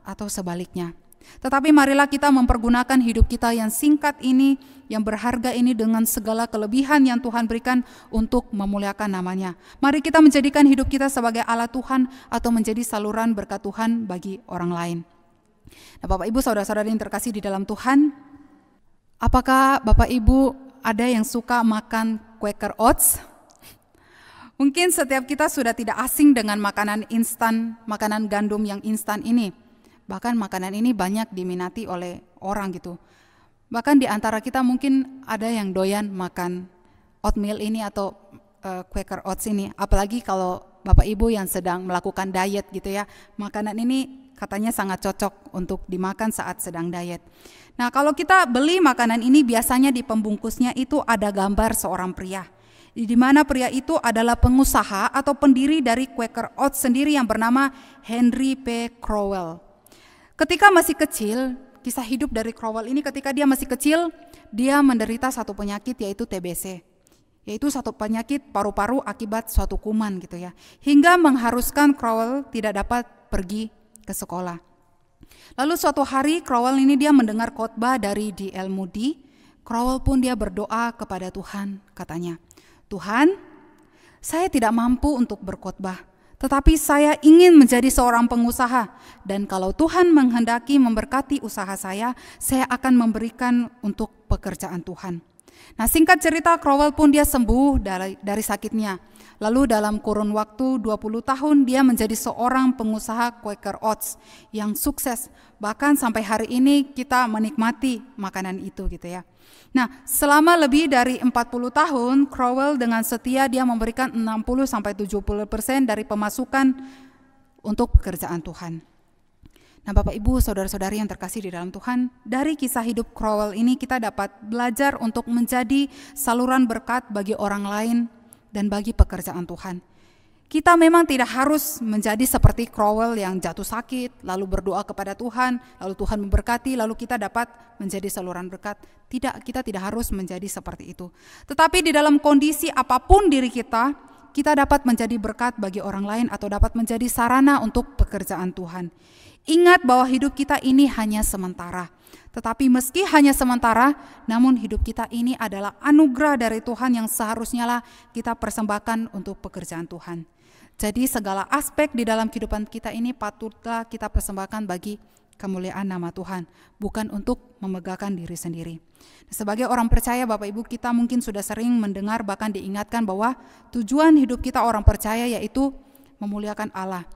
atau sebaliknya. Tetapi marilah kita mempergunakan hidup kita yang singkat ini, yang berharga ini dengan segala kelebihan yang Tuhan berikan untuk memuliakan namanya. Mari kita menjadikan hidup kita sebagai alat Tuhan atau menjadi saluran berkat Tuhan bagi orang lain. Nah, Bapak Ibu saudara-saudari yang terkasih di dalam Tuhan, apakah Bapak Ibu ada yang suka makan Quaker Oats? Mungkin setiap kita sudah tidak asing dengan makanan instan, makanan gandum yang instan ini. Bahkan makanan ini banyak diminati oleh orang gitu. Bahkan di antara kita mungkin ada yang doyan makan oatmeal ini atau Quaker Oats ini. Apalagi kalau Bapak Ibu yang sedang melakukan diet gitu ya. Makanan ini katanya sangat cocok untuk dimakan saat sedang diet. Nah, kalau kita beli makanan ini biasanya di pembungkusnya itu ada gambar seorang pria. Di mana pria itu adalah pengusaha atau pendiri dari Quaker Oats sendiri yang bernama Henry P. Crowell. Ketika masih kecil, kisah hidup dari Crowell ini ketika dia masih kecil, dia menderita satu penyakit yaitu TBC. Yaitu satu penyakit paru-paru akibat suatu kuman gitu ya. Hingga mengharuskan Crowell tidak dapat pergi ke sekolah. Lalu suatu hari Crowell ini dia mendengar khotbah dari D.L. Moody. Crowell pun dia berdoa kepada Tuhan, katanya, Tuhan, saya tidak mampu untuk berkhotbah, tetapi saya ingin menjadi seorang pengusaha, dan kalau Tuhan menghendaki memberkati usaha saya akan memberikan untuk pekerjaan Tuhan. Nah, singkat cerita Crowell pun dia sembuh dari sakitnya. Lalu dalam kurun waktu 20 tahun dia menjadi seorang pengusaha Quaker Oats yang sukses. Bahkan sampai hari ini kita menikmati makanan itu gitu ya. Nah, selama lebih dari 40 tahun Crowell dengan setia dia memberikan 60-70% dari pemasukan untuk pekerjaan Tuhan. Nah, Bapak Ibu, saudara-saudari yang terkasih di dalam Tuhan, dari kisah hidup Crowell ini kita dapat belajar untuk menjadi saluran berkat bagi orang lain dan bagi pekerjaan Tuhan. Kita memang tidak harus menjadi seperti Crowell yang jatuh sakit, lalu berdoa kepada Tuhan, lalu Tuhan memberkati, lalu kita dapat menjadi saluran berkat. Tidak, kita tidak harus menjadi seperti itu. Tetapi di dalam kondisi apapun diri kita dapat menjadi berkat bagi orang lain atau dapat menjadi sarana untuk pekerjaan Tuhan. Ingat bahwa hidup kita ini hanya sementara. Tetapi meski hanya sementara, namun hidup kita ini adalah anugerah dari Tuhan yang seharusnya lah kita persembahkan untuk pekerjaan Tuhan. Jadi segala aspek di dalam kehidupan kita ini patutlah kita persembahkan bagi kemuliaan nama Tuhan, bukan untuk memegahkan diri sendiri. Sebagai orang percaya, Bapak Ibu, kita mungkin sudah sering mendengar bahkan diingatkan bahwa tujuan hidup kita orang percaya yaitu memuliakan Allah.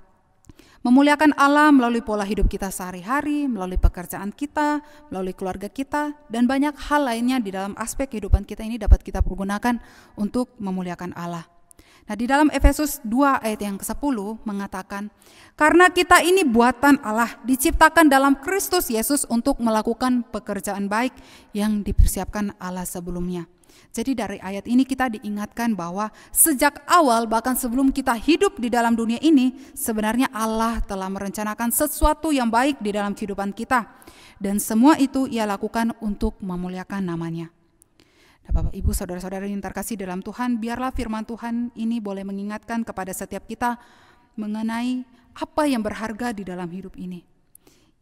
Memuliakan Allah melalui pola hidup kita sehari-hari, melalui pekerjaan kita, melalui keluarga kita, dan banyak hal lainnya di dalam aspek kehidupan kita ini dapat kita pergunakan untuk memuliakan Allah. Nah, di dalam Efesus 2 ayat yang ke-10 mengatakan, karena kita ini buatan Allah, diciptakan dalam Kristus Yesus untuk melakukan pekerjaan baik yang dipersiapkan Allah sebelumnya. Jadi dari ayat ini kita diingatkan bahwa sejak awal bahkan sebelum kita hidup di dalam dunia ini, sebenarnya Allah telah merencanakan sesuatu yang baik di dalam kehidupan kita. Dan semua itu Ia lakukan untuk memuliakan namanya. Nah, Bapak Ibu saudara-saudara yang terkasih dalam Tuhan, biarlah firman Tuhan ini boleh mengingatkan kepada setiap kita mengenai apa yang berharga di dalam hidup ini.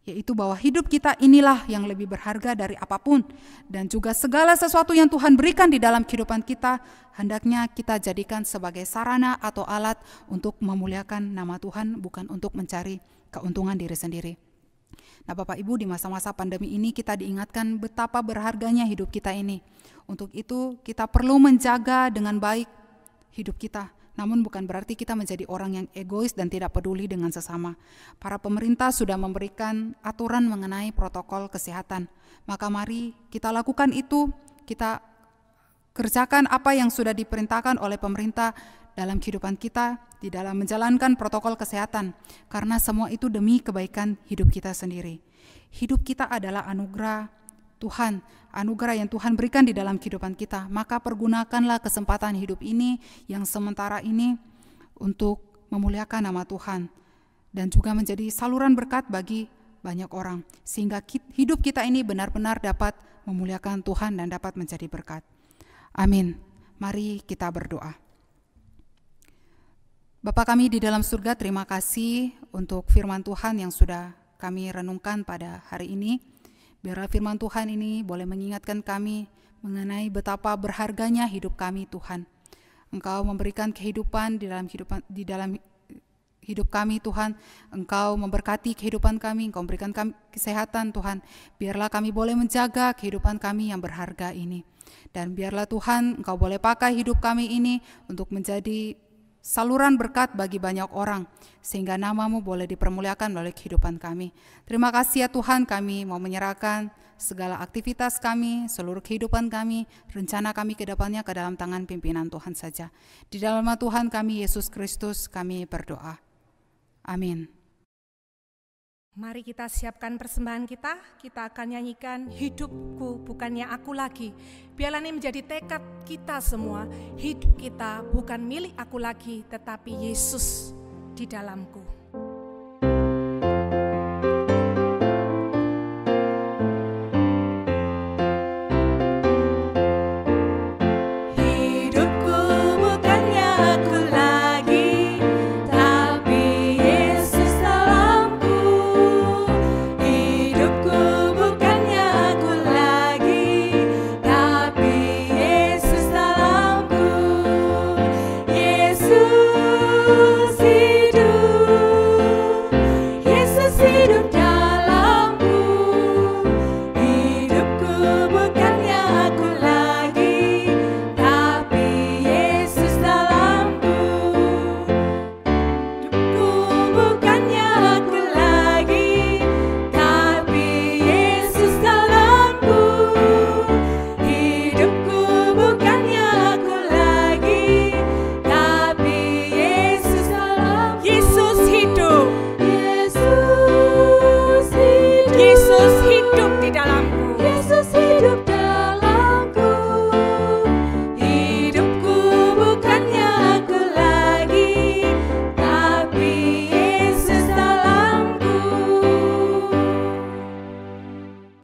Yaitu bahwa hidup kita inilah yang lebih berharga dari apapun, dan juga segala sesuatu yang Tuhan berikan di dalam kehidupan kita hendaknya kita jadikan sebagai sarana atau alat untuk memuliakan nama Tuhan, bukan untuk mencari keuntungan diri sendiri. Nah, Bapak Ibu, di masa-masa pandemi ini kita diingatkan betapa berharganya hidup kita ini. Untuk itu kita perlu menjaga dengan baik hidup kita. Namun bukan berarti kita menjadi orang yang egois dan tidak peduli dengan sesama. Para pemerintah sudah memberikan aturan mengenai protokol kesehatan. Maka mari kita lakukan itu, kita kerjakan apa yang sudah diperintahkan oleh pemerintah dalam kehidupan kita, di dalam menjalankan protokol kesehatan. Karena semua itu demi kebaikan hidup kita sendiri. Hidup kita adalah anugerah Tuhan, anugerah yang Tuhan berikan di dalam kehidupan kita. Maka pergunakanlah kesempatan hidup ini yang sementara ini untuk memuliakan nama Tuhan dan juga menjadi saluran berkat bagi banyak orang, sehingga hidup kita ini benar-benar dapat memuliakan Tuhan dan dapat menjadi berkat. Amin. Mari kita berdoa. Bapa kami di dalam surga, terima kasih untuk firman Tuhan yang sudah kami renungkan pada hari ini. Biarlah firman Tuhan ini boleh mengingatkan kami mengenai betapa berharganya hidup kami, Tuhan. Engkau memberikan kehidupan di dalam hidup kami, Tuhan. Engkau memberkati kehidupan kami, Engkau memberikan kami kesehatan, Tuhan. Biarlah kami boleh menjaga kehidupan kami yang berharga ini. Dan biarlah Tuhan, Engkau boleh pakai hidup kami ini untuk menjadi saluran berkat bagi banyak orang, sehingga nama-Mu boleh dipermuliakan melalui kehidupan kami. Terima kasih ya Tuhan, kami mau menyerahkan segala aktivitas kami, seluruh kehidupan kami, rencana kami ke depannya ke dalam tangan pimpinan Tuhan saja. Di dalam nama Tuhan kami, Yesus Kristus, kami berdoa. Amin. Mari kita siapkan persembahan kita akan nyanyikan hidupku bukannya aku lagi. Biarlah ini menjadi tekad kita semua, hidup kita bukan milik aku lagi, tetapi Yesus di dalamku.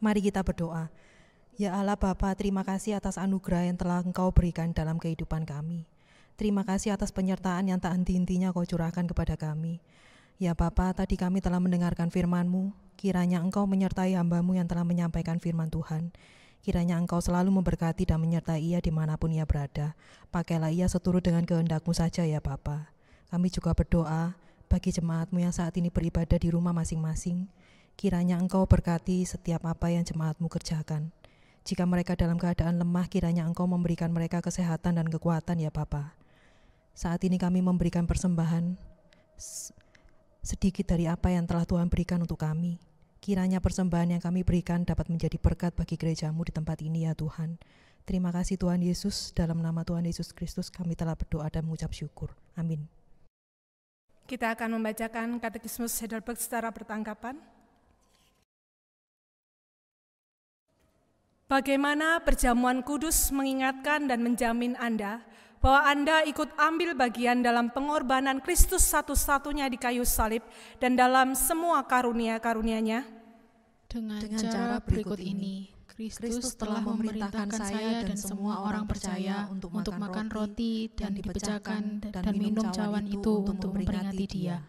Mari kita berdoa. Ya Allah Bapa, terima kasih atas anugerah yang telah Engkau berikan dalam kehidupan kami. Terima kasih atas penyertaan yang tak henti-hentinya Kau curahkan kepada kami. Ya Bapa, tadi kami telah mendengarkan firman-Mu. Kiranya Engkau menyertai hamba-Mu yang telah menyampaikan firman Tuhan. Kiranya Engkau selalu memberkati dan menyertai ia dimanapun ia berada. Pakailah ia seturut dengan kehendak-Mu saja ya Bapa. Kami juga berdoa bagi jemaat-Mu yang saat ini beribadah di rumah masing-masing. Kiranya Engkau berkati setiap apa yang jemaat-Mu kerjakan. Jika mereka dalam keadaan lemah, kiranya Engkau memberikan mereka kesehatan dan kekuatan ya Bapa. Saat ini kami memberikan persembahan sedikit dari apa yang telah Tuhan berikan untuk kami. Kiranya persembahan yang kami berikan dapat menjadi berkat bagi gereja-Mu di tempat ini ya Tuhan. Terima kasih Tuhan Yesus, dalam nama Tuhan Yesus Kristus kami telah berdoa dan mengucap syukur. Amin. Kita akan membacakan Katekismus Heidelberg secara bertanggapan. Bagaimana perjamuan kudus mengingatkan dan menjamin Anda bahwa Anda ikut ambil bagian dalam pengorbanan Kristus satu-satunya di kayu salib dan dalam semua karunia-karunia-Nya? Dengan cara berikut ini, Kristus telah memerintahkan saya dan semua orang percaya untuk makan roti dan dipecahkan dan minum cawan itu untuk memperingati Dia.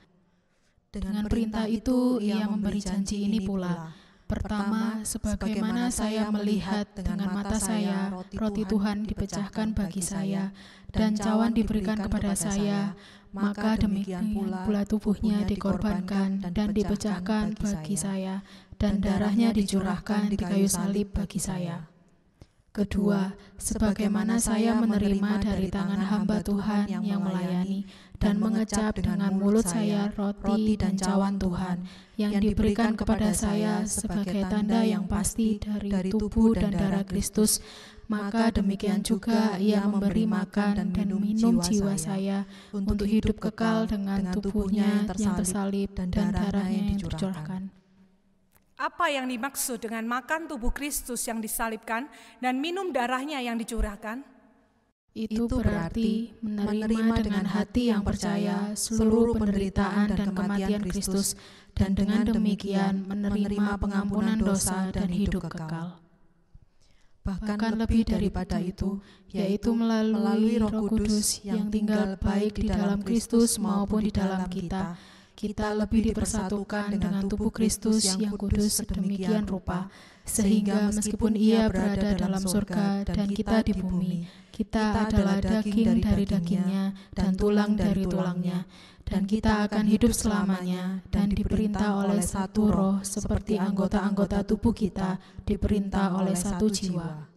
Dengan perintah itu, Ia memberi janji ini pula. Pertama, sebagaimana saya melihat dengan mata saya, roti Tuhan dipecahkan bagi saya, dan cawan diberikan kepada saya, maka demikian pula tubuhnya dikorbankan dan dipecahkan bagi saya, dan darahnya dicurahkan di kayu salib bagi saya. Kedua, sebagaimana saya menerima dari tangan hamba Tuhan yang melayani dan mengecap dengan mulut saya roti dan cawan Tuhan yang diberikan kepada saya sebagai tanda yang pasti dari tubuh dan darah Kristus, maka demikian juga Ia memberi makan dan minum jiwa saya untuk hidup kekal dengan tubuhnya yang tersalib dan darahnya yang dicurahkan. Apa yang dimaksud dengan makan tubuh Kristus yang disalibkan dan minum darahnya yang dicurahkan? Itu berarti menerima dengan hati yang percaya seluruh penderitaan dan kematian Kristus, dan dengan demikian menerima pengampunan dosa dan hidup kekal. Bahkan lebih daripada itu, yaitu melalui Roh Kudus yang tinggal baik di dalam Kristus maupun di dalam kita, kita lebih dipersatukan dengan tubuh Kristus yang kudus sedemikian rupa, sehingga meskipun Ia berada dalam surga dan kita di bumi, kita adalah daging dari dagingnya dan tulang dari tulangnya, dan kita akan hidup selamanya dan diperintah oleh satu roh seperti anggota-anggota tubuh kita diperintah oleh satu jiwa.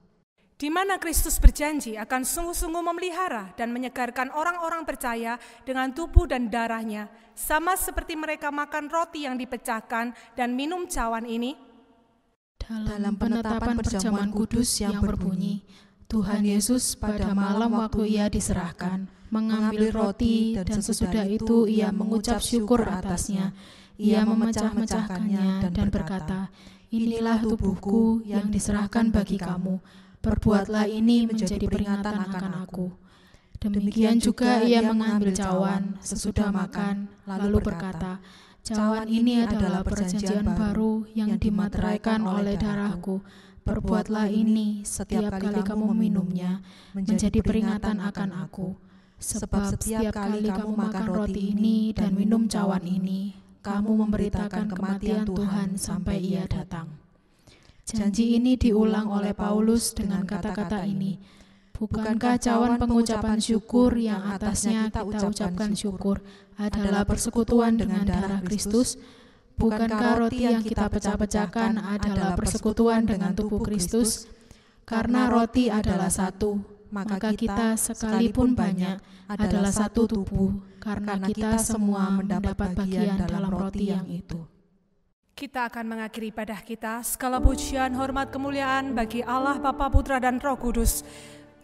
Di mana Kristus berjanji akan sungguh-sungguh memelihara dan menyegarkan orang-orang percaya dengan tubuh dan darahnya, sama seperti mereka makan roti yang dipecahkan dan minum cawan ini. Dalam penetapan perjamuan kudus yang berbunyi, Tuhan Yesus pada malam waktu Ia diserahkan, mengambil roti dan sesudah itu Ia mengucap syukur atasnya. Ia memecah-mecahkannya dan berkata, "Inilah tubuhku yang diserahkan bagi kamu. Perbuatlah ini menjadi peringatan akan aku." Demikian juga Ia mengambil cawan sesudah makan, lalu berkata, "Cawan ini adalah perjanjian baru yang dimateraikan oleh darahku. Perbuatlah ini setiap kali kamu meminumnya, menjadi peringatan akan aku. Sebab setiap kali kamu makan roti ini dan minum cawan ini, kamu memberitakan kematian Tuhan sampai Ia datang." Janji ini diulang oleh Paulus dengan kata-kata ini, "Bukankah cawan pengucapan syukur yang atasnya kita ucapkan syukur adalah persekutuan dengan darah Kristus? Bukankah roti yang kita pecah-pecahkan adalah persekutuan dengan tubuh Kristus? Karena roti adalah satu, maka kita sekalipun banyak adalah satu tubuh, karena kita semua mendapat bagian dalam roti yang itu." Kita akan mengakhiri ibadah kita. Segala pujian, hormat, kemuliaan bagi Allah, Bapa, Putra, dan Roh Kudus.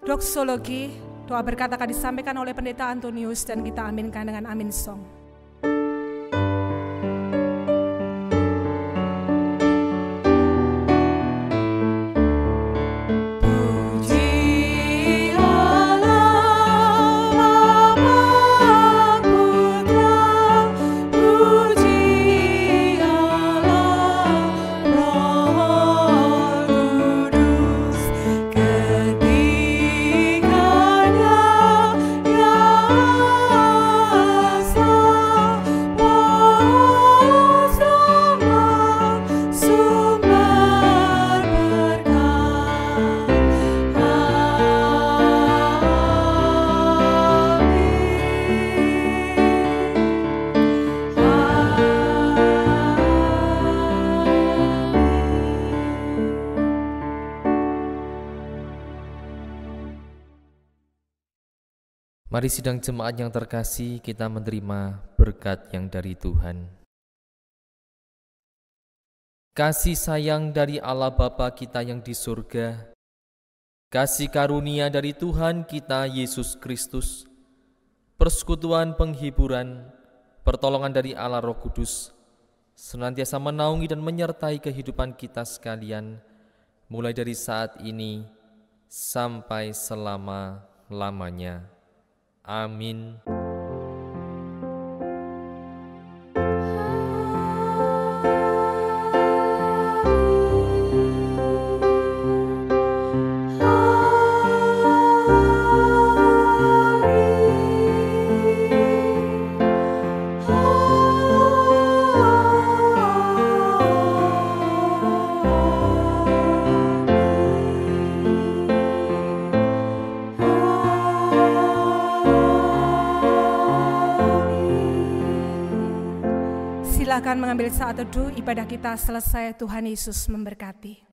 Doksologi, doa berkat akan disampaikan oleh Pendeta Antonius dan kita aminkan dengan amin song. Mari sidang jemaat yang terkasih, kita menerima berkat yang dari Tuhan. Kasih sayang dari Allah Bapa kita yang di surga, kasih karunia dari Tuhan kita Yesus Kristus, persekutuan penghiburan, pertolongan dari Allah Roh Kudus, senantiasa menaungi dan menyertai kehidupan kita sekalian, mulai dari saat ini sampai selama-lamanya. Amin. Silakan mengambil saat teduh, ibadah kita selesai. Tuhan Yesus memberkati.